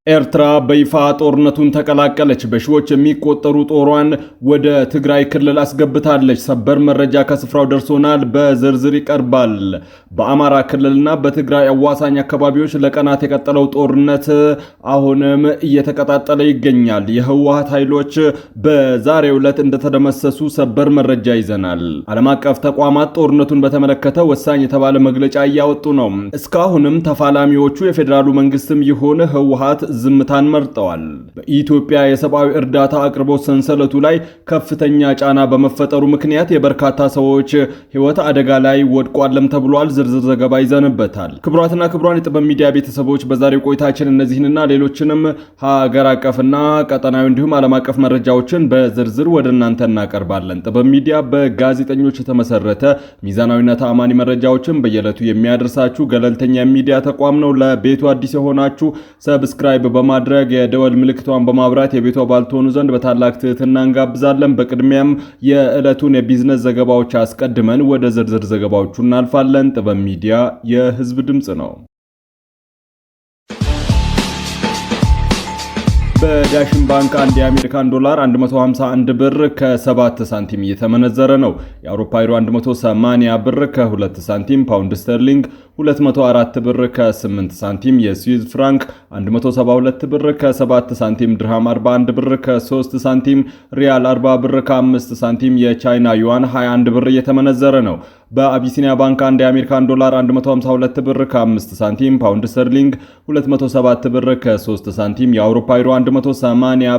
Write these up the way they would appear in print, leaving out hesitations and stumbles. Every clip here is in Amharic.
ኤርትራ በይፋ ጦርነቱን ተቀላቀለች። በሺዎች የሚቆጠሩ ጦሯን ወደ ትግራይ ክልል አስገብታለች። ሰበር መረጃ ከስፍራው ደርሶናል፣ በዝርዝር ይቀርባል። በአማራ ክልልና በትግራይ አዋሳኝ አካባቢዎች ለቀናት የቀጠለው ጦርነት አሁንም እየተቀጣጠለ ይገኛል። የህወሓት ኃይሎች በዛሬው ዕለት እንደተደመሰሱ ሰበር መረጃ ይዘናል። ዓለም አቀፍ ተቋማት ጦርነቱን በተመለከተ ወሳኝ የተባለ መግለጫ እያወጡ ነው። እስካሁንም ተፋላሚዎቹ የፌዴራሉ መንግስትም ይሁን ህወሓት ዝምታን መርጠዋል። በኢትዮጵያ የሰብአዊ እርዳታ አቅርቦት ሰንሰለቱ ላይ ከፍተኛ ጫና በመፈጠሩ ምክንያት የበርካታ ሰዎች ህይወት አደጋ ላይ ወድቋልም ተብሏል። ዝርዝር ዘገባ ይዘንበታል። ክቡራትና ክቡራን የጥበብ ሚዲያ ቤተሰቦች በዛሬው ቆይታችን እነዚህንና ሌሎችንም ሀገር አቀፍና ቀጠናዊ እንዲሁም ዓለም አቀፍ መረጃዎችን በዝርዝር ወደ እናንተ እናቀርባለን። ጥበብ ሚዲያ በጋዜጠኞች የተመሰረተ ሚዛናዊና ተአማኒ መረጃዎችን በየዕለቱ የሚያደርሳችሁ ገለልተኛ ሚዲያ ተቋም ነው። ለቤቱ አዲስ የሆናችሁ ሰብስክራይብ በማድረግ የደወል ምልክቷን በማብራት የቤቱ አባል ትሆኑ ዘንድ በታላቅ ትህትና እንጋብዛለን። በቅድሚያም የዕለቱን የቢዝነስ ዘገባዎች አስቀድመን ወደ ዝርዝር ዘገባዎቹ እናልፋለን። ጥበብ ሚዲያ የህዝብ ድምጽ ነው። በዳሽን ባንክ አንድ የአሜሪካን ዶላር 151 ብር ከ7 ሳንቲም እየተመነዘረ ነው። የአውሮፓ ዩሮ 180 ብር ከ2 ሳንቲም፣ ፓውንድ ስተርሊንግ 204 ብር ከ8 ሳንቲም፣ የስዊዝ ፍራንክ 172 ብር ከ7 ሳንቲም፣ ድርሃም 41 ብር ከ3 ሳንቲም፣ ሪያል 40 ብር ከ5 ሳንቲም፣ የቻይና ዩዋን 21 ብር እየተመነዘረ ነው። በአቢሲኒያ ባንክ አንድ የአሜሪካን ዶላር 152 ብር ከ5 ሳንቲም፣ ፓውንድ ስተርሊንግ 207 ብር ከ3 ሳንቲም፣ የአውሮፓ ዩሮ 180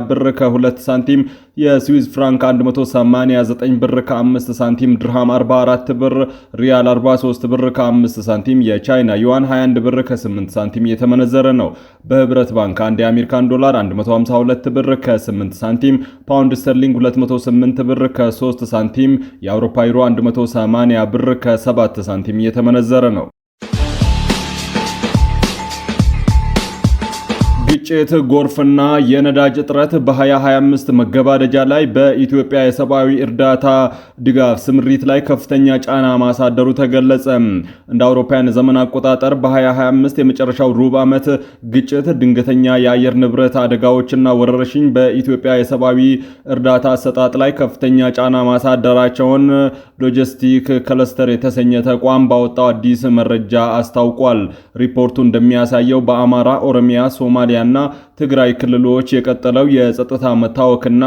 ብር ከ2 ሳንቲም፣ የስዊዝ ፍራንክ 189 ብር ከ5 ሳንቲም፣ ድርሃም 44 ብር፣ ሪያል 43 ብር ከ5 ሳንቲም፣ የቻይና ዩዋን 21 ብር ከ8 ሳንቲም እየተመነዘረ ነው። በህብረት ባንክ አንድ የአሜሪካን ዶላር 152 ብር ከ8 ሳንቲም፣ ፓውንድ ስተርሊንግ 208 ብር ከ3 ሳንቲም፣ የአውሮፓ ዩሮ 180 ብር ከ7 ሳንቲም እየተመነዘረ ነው። ግጭት፣ ጎርፍና የነዳጅ እጥረት በ2025 መገባደጃ ላይ በኢትዮጵያ የሰብአዊ እርዳታ ድጋፍ ስምሪት ላይ ከፍተኛ ጫና ማሳደሩ ተገለጸ። እንደ አውሮፓውያን ዘመን አቆጣጠር በ2025 የመጨረሻው ሩብ ዓመት ግጭት፣ ድንገተኛ የአየር ንብረት አደጋዎችና ወረርሽኝ በኢትዮጵያ የሰብአዊ እርዳታ አሰጣጥ ላይ ከፍተኛ ጫና ማሳደራቸውን ሎጂስቲክ ክለስተር የተሰኘ ተቋም ባወጣው አዲስ መረጃ አስታውቋል። ሪፖርቱ እንደሚያሳየው በአማራ፣ ኦሮሚያ፣ ሶማሊያ እና ትግራይ ክልሎች የቀጠለው የጸጥታ መታወክና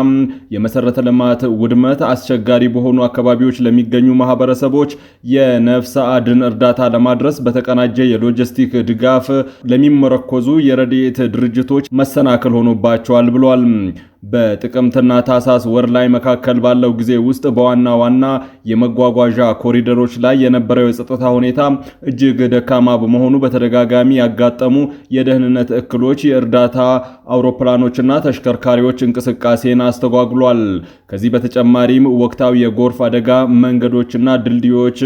የመሰረተ ልማት ውድመት አስቸጋሪ በሆኑ አካባቢዎች ለሚገኙ ማህበረሰቦች የነፍስ አድን እርዳታ ለማድረስ በተቀናጀ የሎጂስቲክ ድጋፍ ለሚመረኮዙ የረድኤት ድርጅቶች መሰናክል ሆኖባቸዋል ብሏል። በጥቅምትና ታህሳስ ወር ላይ መካከል ባለው ጊዜ ውስጥ በዋና ዋና የመጓጓዣ ኮሪደሮች ላይ የነበረው የጸጥታ ሁኔታ እጅግ ደካማ በመሆኑ በተደጋጋሚ ያጋጠሙ የደህንነት እክሎች የእርዳታ አውሮፕላኖችና ተሽከርካሪዎች እንቅስቃሴን አስተጓጉሏል። ከዚህ በተጨማሪም ወቅታዊ የጎርፍ አደጋ መንገዶችና ድልድዮች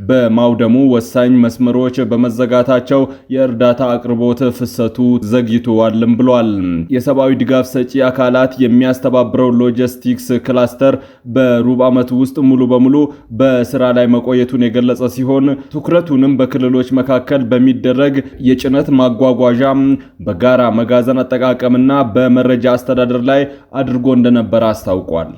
በማውደሙ ወሳኝ መስመሮች በመዘጋታቸው የእርዳታ አቅርቦት ፍሰቱ ዘግይቷልም ብሏል። የሰብአዊ ድጋፍ ሰጪ አካላት የሚያስተባብረው ሎጂስቲክስ ክላስተር በሩብ ዓመት ውስጥ ሙሉ በሙሉ በስራ ላይ መቆየቱን የገለጸ ሲሆን ትኩረቱንም በክልሎች መካከል በሚደረግ የጭነት ማጓጓዣ፣ በጋራ መጋዘን አጠቃቀምና በመረጃ አስተዳደር ላይ አድርጎ እንደነበረ አስታውቋል።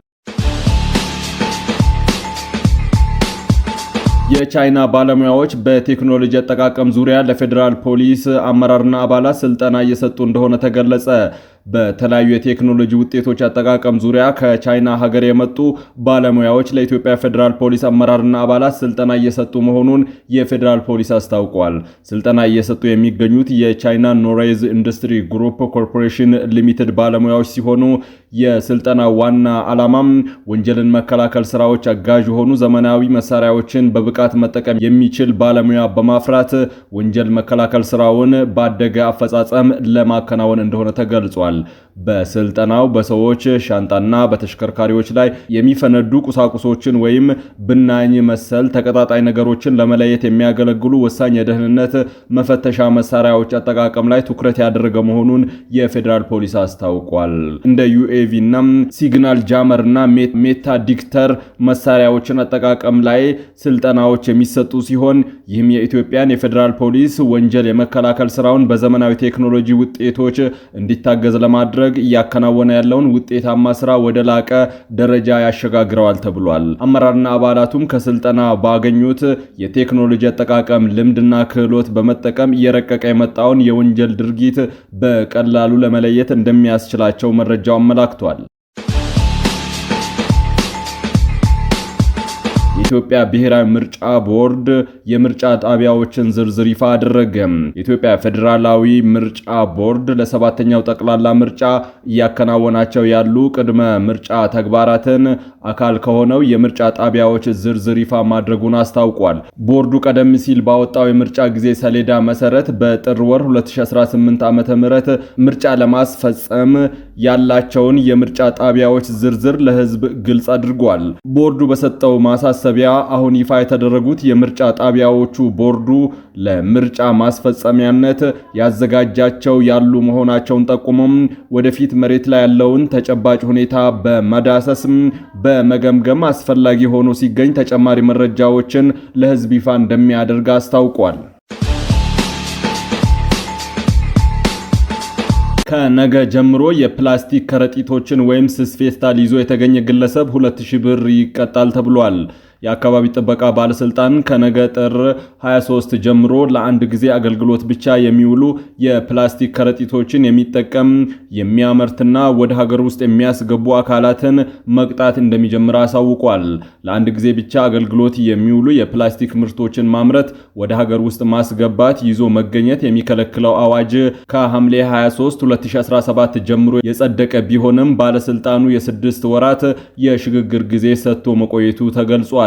የቻይና ባለሙያዎች በቴክኖሎጂ አጠቃቀም ዙሪያ ለፌዴራል ፖሊስ አመራርና አባላት ስልጠና እየሰጡ እንደሆነ ተገለጸ። በተለያዩ የቴክኖሎጂ ውጤቶች አጠቃቀም ዙሪያ ከቻይና ሀገር የመጡ ባለሙያዎች ለኢትዮጵያ ፌዴራል ፖሊስ አመራርና አባላት ስልጠና እየሰጡ መሆኑን የፌዴራል ፖሊስ አስታውቋል። ስልጠና እየሰጡ የሚገኙት የቻይና ኖሬዝ ኢንዱስትሪ ግሩፕ ኮርፖሬሽን ሊሚትድ ባለሙያዎች ሲሆኑ የስልጠና ዋና ዓላማም ወንጀልን መከላከል ስራዎች አጋዥ የሆኑ ዘመናዊ መሳሪያዎችን በብቃት መጠቀም የሚችል ባለሙያ በማፍራት ወንጀል መከላከል ስራውን ባደገ አፈጻጸም ለማከናወን እንደሆነ ተገልጿል። በስልጠናው በሰዎች ሻንጣና በተሽከርካሪዎች ላይ የሚፈነዱ ቁሳቁሶችን ወይም ብናኝ መሰል ተቀጣጣይ ነገሮችን ለመለየት የሚያገለግሉ ወሳኝ የደህንነት መፈተሻ መሳሪያዎች አጠቃቀም ላይ ትኩረት ያደረገ መሆኑን የፌዴራል ፖሊስ አስታውቋል። እንደ ዩኤቪ እና ሲግናል ጃመር እና ሜታ ዲክተር መሳሪያዎችን አጠቃቀም ላይ ስልጠናዎች የሚሰጡ ሲሆን ይህም የኢትዮጵያን የፌዴራል ፖሊስ ወንጀል የመከላከል ስራውን በዘመናዊ ቴክኖሎጂ ውጤቶች እንዲታገዝ ለማድረግ እያከናወነ ያለውን ውጤታማ ስራ ወደ ላቀ ደረጃ ያሸጋግረዋል ተብሏል። አመራርና አባላቱም ከስልጠና ባገኙት የቴክኖሎጂ አጠቃቀም ልምድና ክህሎት በመጠቀም እየረቀቀ የመጣውን የወንጀል ድርጊት በቀላሉ ለመለየት እንደሚያስችላቸው መረጃው አመላክቷል። የኢትዮጵያ ብሔራዊ ምርጫ ቦርድ የምርጫ ጣቢያዎችን ዝርዝር ይፋ አደረገ። የኢትዮጵያ ፌዴራላዊ ምርጫ ቦርድ ለሰባተኛው ጠቅላላ ምርጫ እያከናወናቸው ያሉ ቅድመ ምርጫ ተግባራትን አካል ከሆነው የምርጫ ጣቢያዎች ዝርዝር ይፋ ማድረጉን አስታውቋል። ቦርዱ ቀደም ሲል ባወጣው የምርጫ ጊዜ ሰሌዳ መሰረት በጥር ወር 2018 ዓ.ም ምርጫ ለማስፈጸም ያላቸውን የምርጫ ጣቢያዎች ዝርዝር ለሕዝብ ግልጽ አድርጓል። ቦርዱ በሰጠው ማሳሰቢያ አሁን ይፋ የተደረጉት የምርጫ ጣቢያዎቹ ቦርዱ ለምርጫ ማስፈጸሚያነት ያዘጋጃቸው ያሉ መሆናቸውን ጠቁሞም ወደፊት መሬት ላይ ያለውን ተጨባጭ ሁኔታ በመዳሰስም በመገምገም አስፈላጊ ሆኖ ሲገኝ ተጨማሪ መረጃዎችን ለሕዝብ ይፋ እንደሚያደርግ አስታውቋል። ከነገ ጀምሮ የፕላስቲክ ከረጢቶችን ወይም ስስ ፌስታል ይዞ የተገኘ ግለሰብ 2000 ብር ይቀጣል ተብሏል። የአካባቢ ጥበቃ ባለስልጣን ከነገ ጥር 23 ጀምሮ ለአንድ ጊዜ አገልግሎት ብቻ የሚውሉ የፕላስቲክ ከረጢቶችን የሚጠቀም የሚያመርትና ወደ ሀገር ውስጥ የሚያስገቡ አካላትን መቅጣት እንደሚጀምር አሳውቋል። ለአንድ ጊዜ ብቻ አገልግሎት የሚውሉ የፕላስቲክ ምርቶችን ማምረት፣ ወደ ሀገር ውስጥ ማስገባት፣ ይዞ መገኘት የሚከለክለው አዋጅ ከሐምሌ 23 2017 ጀምሮ የጸደቀ ቢሆንም ባለስልጣኑ የ6 ወራት የሽግግር ጊዜ ሰጥቶ መቆየቱ ተገልጿል።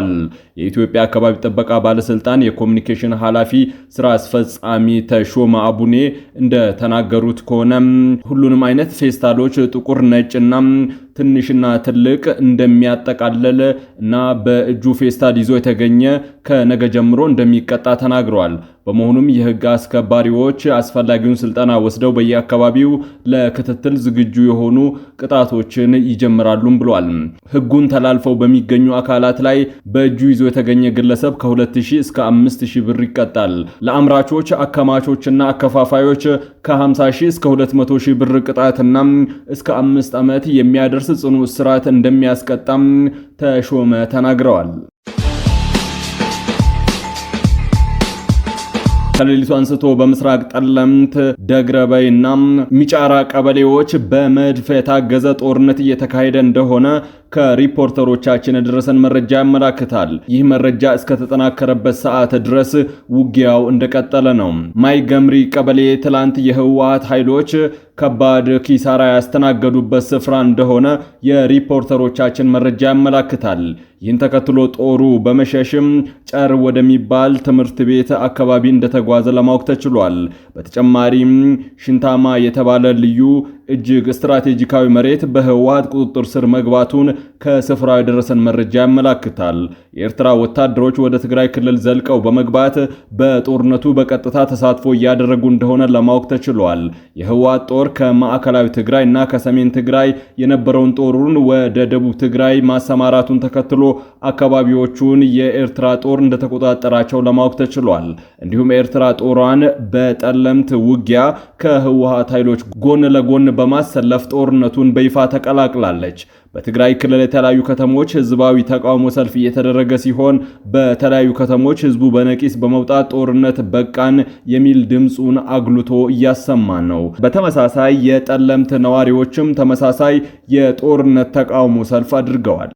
የኢትዮጵያ አካባቢ ጥበቃ ባለስልጣን የኮሙኒኬሽን ኃላፊ ስራ አስፈጻሚ ተሾመ አቡኔ እንደተናገሩት ከሆነ ሁሉንም አይነት ፌስታሎች ጥቁር፣ ነጭና ትንሽና ትልቅ እንደሚያጠቃልል እና በእጁ ፌስታል ይዞ የተገኘ ከነገ ጀምሮ እንደሚቀጣ ተናግረዋል። በመሆኑም የህግ አስከባሪዎች አስፈላጊውን ስልጠና ወስደው በየአካባቢው ለክትትል ዝግጁ የሆኑ ቅጣቶችን ይጀምራሉም ብሏል። ህጉን ተላልፈው በሚገኙ አካላት ላይ በእጁ ይዞ የተገኘ ግለሰብ ከ2000 እስከ 5000 ብር ይቀጣል። ለአምራቾች፣ አከማቾችና አከፋፋዮች ከ50,000 እስከ 200,000 ብር ቅጣትና እስከ 5 ዓመት የሚያደርስ ጽኑ እስራት እንደሚያስቀጣም ተሾመ ተናግረዋል። ከሌሊቱ አንስቶ በምስራቅ ጠለምት፣ ደግረበይና ሚጫራ ቀበሌዎች በመድፍ የታገዘ ጦርነት እየተካሄደ እንደሆነ ከሪፖርተሮቻችን የደረሰን መረጃ ያመላክታል። ይህ መረጃ እስከተጠናከረበት ሰዓት ድረስ ውጊያው እንደቀጠለ ነው። ማይገምሪ ቀበሌ ትላንት የህወሓት ኃይሎች ከባድ ኪሳራ ያስተናገዱበት ስፍራ እንደሆነ የሪፖርተሮቻችን መረጃ ያመላክታል። ይህን ተከትሎ ጦሩ በመሸሽም ጨር ወደሚባል ትምህርት ቤት አካባቢ እንደተጓዘ ለማወቅ ተችሏል። በተጨማሪም ሽንታማ የተባለ ልዩ እጅግ ስትራቴጂካዊ መሬት በህወሓት ቁጥጥር ስር መግባቱን ከስፍራው የደረሰን መረጃ ያመላክታል። የኤርትራ ወታደሮች ወደ ትግራይ ክልል ዘልቀው በመግባት በጦርነቱ በቀጥታ ተሳትፎ እያደረጉ እንደሆነ ለማወቅ ተችሏል። የህወሓት ጦር ከማዕከላዊ ትግራይ እና ከሰሜን ትግራይ የነበረውን ጦሩን ወደ ደቡብ ትግራይ ማሰማራቱን ተከትሎ አካባቢዎቹን የኤርትራ ጦር እንደተቆጣጠራቸው ለማወቅ ተችሏል። እንዲሁም ኤርትራ ጦሯን በጠለምት ውጊያ ከህወሓት ኃይሎች ጎን ለጎን በማሰለፍ ጦርነቱን በይፋ ተቀላቅላለች። በትግራይ ክልል የተለያዩ ከተሞች ህዝባዊ ተቃውሞ ሰልፍ እየተደረገ ሲሆን በተለያዩ ከተሞች ህዝቡ በነቂስ በመውጣት ጦርነት በቃን የሚል ድምጹን አጉልቶ እያሰማ ነው። በተመሳሳይ የጠለምት ነዋሪዎችም ተመሳሳይ የጦርነት ተቃውሞ ሰልፍ አድርገዋል።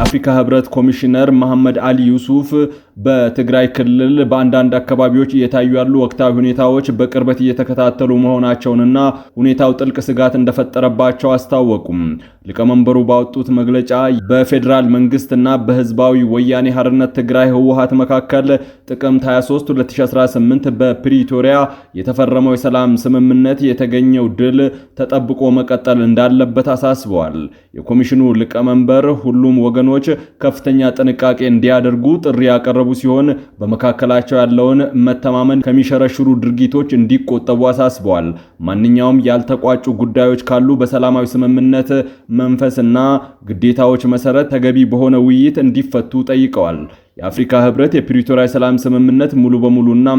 የአፍሪካ ህብረት ኮሚሽነር መሐመድ አሊ ዩሱፍ በትግራይ ክልል በአንዳንድ አካባቢዎች እየታዩ ያሉ ወቅታዊ ሁኔታዎች በቅርበት እየተከታተሉ መሆናቸውንና ሁኔታው ጥልቅ ስጋት እንደፈጠረባቸው አስታወቁም። ሊቀመንበሩ ባወጡት መግለጫ በፌዴራል መንግስትና በህዝባዊ ወያኔ ሓርነት ትግራይ ህወሓት መካከል ጥቅምት 23 2018 በፕሪቶሪያ የተፈረመው የሰላም ስምምነት የተገኘው ድል ተጠብቆ መቀጠል እንዳለበት አሳስበዋል። የኮሚሽኑ ሊቀመንበር ሁሉም ወገኖች ከፍተኛ ጥንቃቄ እንዲያደርጉ ጥሪ ያቀረቡ ሲሆን በመካከላቸው ያለውን መተማመን ከሚሸረሽሩ ድርጊቶች እንዲቆጠቡ አሳስበዋል። ማንኛውም ያልተቋጩ ጉዳዮች ካሉ በሰላማዊ ስምምነት መንፈስና ግዴታዎች መሰረት ተገቢ በሆነ ውይይት እንዲፈቱ ጠይቀዋል። የአፍሪካ ህብረት የፕሪቶሪያ ሰላም ስምምነት ሙሉ በሙሉና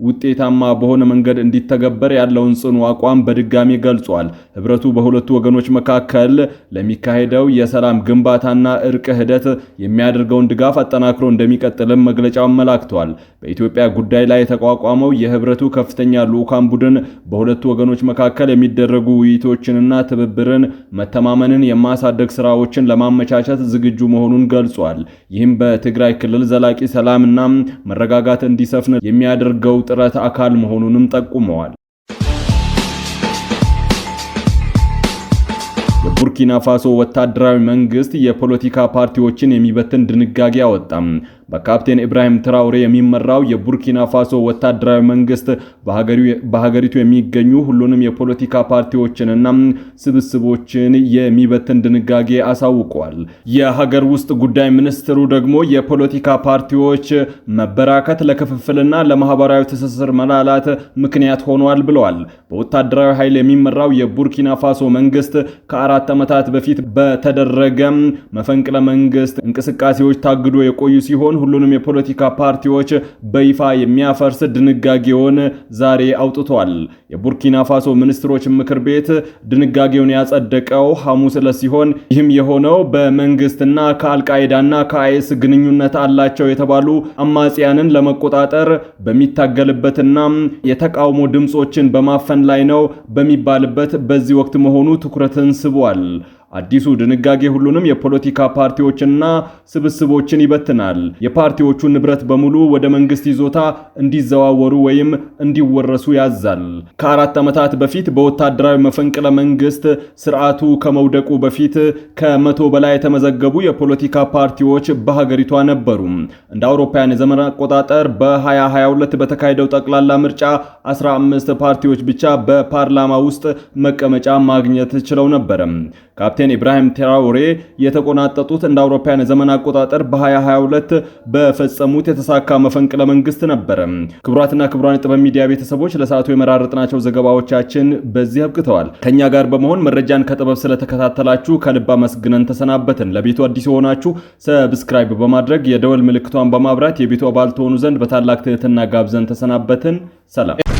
ውጤታማ በሆነ መንገድ እንዲተገበር ያለውን ጽኑ አቋም በድጋሚ ገልጿል። ህብረቱ በሁለቱ ወገኖች መካከል ለሚካሄደው የሰላም ግንባታና እርቅ ሂደት የሚያደርገውን ድጋፍ አጠናክሮ እንደሚቀጥልም መግለጫው አመላክቷል። በኢትዮጵያ ጉዳይ ላይ የተቋቋመው የህብረቱ ከፍተኛ ልዑካን ቡድን በሁለቱ ወገኖች መካከል የሚደረጉ ውይይቶችንና ትብብርን፣ መተማመንን የማሳደግ ስራዎችን ለማመቻቸት ዝግጁ መሆኑን ገልጿል። ይህም በትግራይ ክልል ዘላቂ ሰላምና መረጋጋት እንዲሰፍን የሚያደርገው ጥረት አካል መሆኑንም ጠቁመዋል። የቡርኪና ፋሶ ወታደራዊ መንግስት የፖለቲካ ፓርቲዎችን የሚበትን ድንጋጌ አወጣም። በካፕቴን ኢብራሂም ትራውሬ የሚመራው የቡርኪና ፋሶ ወታደራዊ መንግስት በሀገሪቱ የሚገኙ ሁሉንም የፖለቲካ ፓርቲዎችንና ስብስቦችን የሚበትን ድንጋጌ አሳውቀዋል። የሀገር ውስጥ ጉዳይ ሚኒስትሩ ደግሞ የፖለቲካ ፓርቲዎች መበራከት ለክፍፍልና ለማህበራዊ ትስስር መላላት ምክንያት ሆኗል ብለዋል። በወታደራዊ ኃይል የሚመራው የቡርኪና ፋሶ መንግስት ከ4 ዓመታት በፊት በተደረገ መፈንቅለ መንግስት እንቅስቃሴዎች ታግዶ የቆዩ ሲሆን ሁሉንም የፖለቲካ ፓርቲዎች በይፋ የሚያፈርስ ድንጋጌውን ዛሬ አውጥቷል። የቡርኪና ፋሶ ሚኒስትሮች ምክር ቤት ድንጋጌውን ያጸደቀው ሐሙስ ዕለት ሲሆን ይህም የሆነው በመንግስትና ከአልቃይዳና ከአይኤስ ግንኙነት አላቸው የተባሉ አማጽያንን ለመቆጣጠር በሚታገልበትና የተቃውሞ ድምጾችን በማፈን ላይ ነው በሚባልበት በዚህ ወቅት መሆኑ ትኩረትን ስቧል። አዲሱ ድንጋጌ ሁሉንም የፖለቲካ ፓርቲዎችና ስብስቦችን ይበትናል። የፓርቲዎቹ ንብረት በሙሉ ወደ መንግስት ይዞታ እንዲዘዋወሩ ወይም እንዲወረሱ ያዛል። ከ4 ዓመታት በፊት በወታደራዊ መፈንቅለ መንግስት ስርዓቱ ከመውደቁ በፊት ከ100 በላይ የተመዘገቡ የፖለቲካ ፓርቲዎች በሀገሪቷ ነበሩ። እንደ አውሮፓውያን የዘመን አቆጣጠር በ2022 በተካሄደው ጠቅላላ ምርጫ 15 ፓርቲዎች ብቻ በፓርላማ ውስጥ መቀመጫ ማግኘት ችለው ነበር። ካፕቴን ኢብራሂም ትራውሬ የተቆናጠጡት እንደ አውሮፓውያን ዘመን አቆጣጠር በ2022 በፈጸሙት የተሳካ መፈንቅለ መንግስት ነበር። ክቡራትና ክቡራን ጥበብ ሚዲያ ቤተሰቦች ለሰዓቱ የመራረጥናቸው ዘገባዎቻችን በዚህ አብቅተዋል። ከኛ ጋር በመሆን መረጃን ከጥበብ ስለተከታተላችሁ ከልብ አመስግነን ተሰናበትን። ለቤቱ አዲስ የሆናችሁ ሰብስክራይብ በማድረግ የደወል ምልክቷን በማብራት የቤቱ አባል ትሆኑ ዘንድ በታላቅ ትህትና ጋብዘን ተሰናበትን። ሰላም።